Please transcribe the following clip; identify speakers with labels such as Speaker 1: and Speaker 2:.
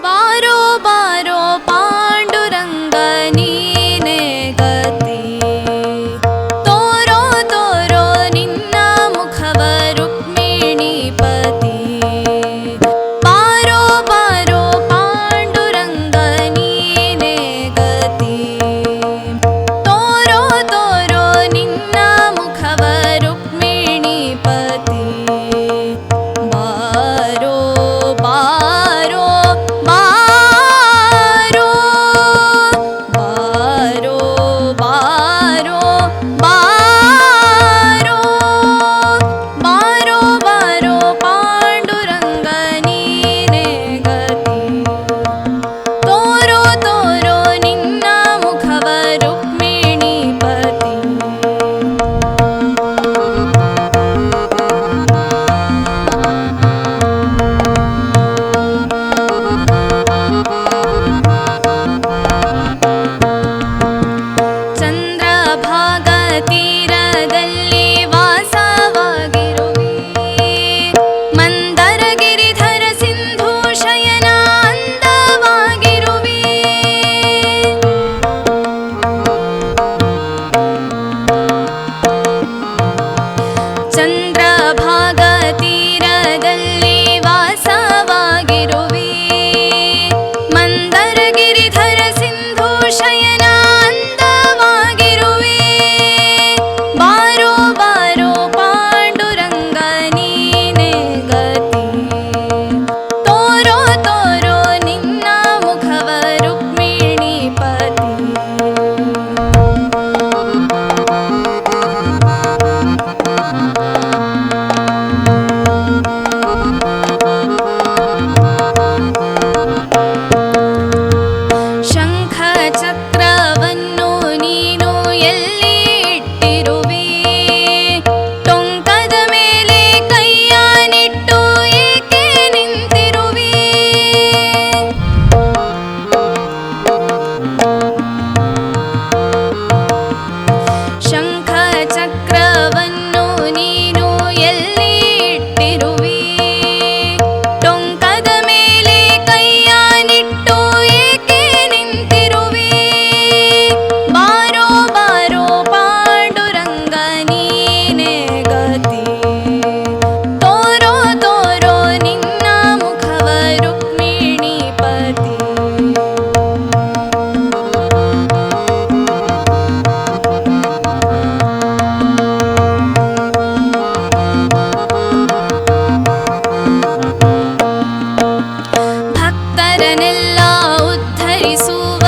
Speaker 1: ಬಾರೋ ಬಾರೋ ಪಾಂಡುರಂಗ ನೀನೇ ಗತಿ, ತೋರೋ ತೋರೋ ನಿನ್ನ ಮುಖವ ರುಕ್ಮಿಣೀಪತಿ. ಬಾರೋ ಬಾರೋ ಪಾಂಡುರಂಗ ನೀನೇ ಗತಿ, ತೋರೋ ತೋರೋ ನಿನ್ನ ಮುಖವ ರುಕ್ಮಿಣೀಪತಿ. ಬಾರೋ ಬಾರೋ ಬಾರೋ ಬಾರೋ ಬಾರೋ ಬಾರೋ ಬಾರೋ ಬಾರೋ ಪಾಂಡುರಂಗ ನೀನೇ ಗತಿ, ತೋರೋ ತೋರೋ ನಿನ್ನ ಮುಖವ ರುಕ್ಮಿಣೀಪತಿ. ಚಂದ್ರಭಾಗ ತೀರದಲ್ಲಿ ವಾಸವಾಗಿರುವೆ, ಮಂದರ ಗಿರಿಧರ ಸಿಂಧು ಶಯನ ಅಂದವಾಗಿರುವೆ. ಚಂದ್ರಭಾಗ ತೀರದಲ್ಲಿ ವಾಸವಾಗಿರುವೆ, ಮಂದರ ಗಿರಿಧರ ಸಿಂಧು ಶಯನ ಅಂದವಾಗಿರುವೆ. ಬಾರೋ ಬಾರೋ ಪಾಂಡುರಂಗ ನೀನೇ ಗತಿ, ತೋರೋ ತೋರೋ ನಿನ್ನ ಮುಖವ ರುಕ್ಮಿಣೀಪತಿ. ಶಂಖ ಚಕ್ರವನ್ನು ನೀನು ಎಲ್ಲಿ ಇಟ್ಟಿರುವೆ, ಟೊಂಕದ ಮೇಲೆ ಕೈಯಾನಿಟ್ಟು ಏಕೆ ನಿಂತಿರುವೆ. ಶಂಖ ಚಕ್ರವನ್ನು ನೀನು ಎಲ್ಲಿ ಇಟ್ಟಿರುವೆ, ಟೊಂಕದ ಮೇಲೆ ಕೈಯಾನಿಟ್ಟು ಏಕೆ ನಿಂತಿರುವೆ. ಬಾರೋ ಬಾರೋ ಪಾಂಡುರಂಗ ನೀನೇ ಗತಿ, ತೋರೋ ತೋರೋ ನಿನ್ನ ಮುಖವ ರುಕ್ಮಿಣೀಪತಿ. ಭಕ್ತರನ್ನೆಲ್ಲ ಉದ್ಧರಿಸುವ